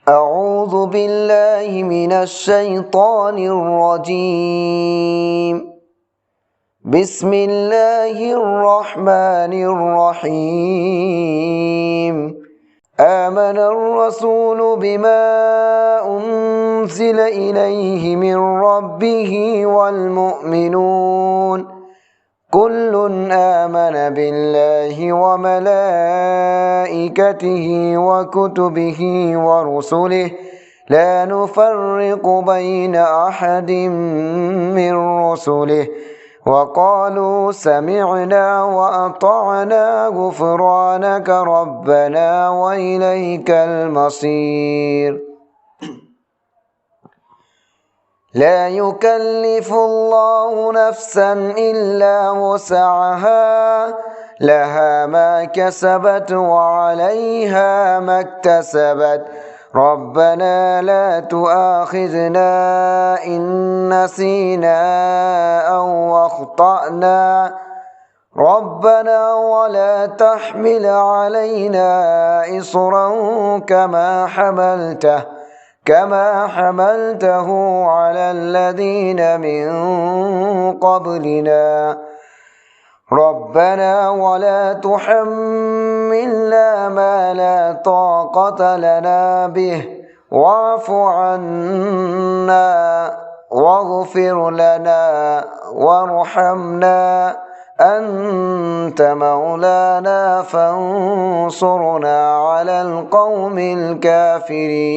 أعوذ بالله من الشيطان الرجيم. بسم الله الرحمن الرحيم. آمن الرسول بما أنزل إليه من ربه والمؤمنون كل آمن بالله وملائكته وكتبه ورسله لا نفرق بين أحد من رسله وقالوا سمعنا وأطعنا غفرانك ربنا وإليك المصير. لا يكلف الله نفسا إلا وسعها لها ما كسبت وعليها ما اكتسبت ربنا لا تؤاخذنا إن نسينا أو أخطأنا ربنا ولا تحمل علينا إصرا كما حملته على الذين من قبلنا ربنا ولا تحملنا ما لا طاقة لنا به واعف عنا واغفر لنا وارحمنا أنت مولانا فانصرنا على القوم الكافرين.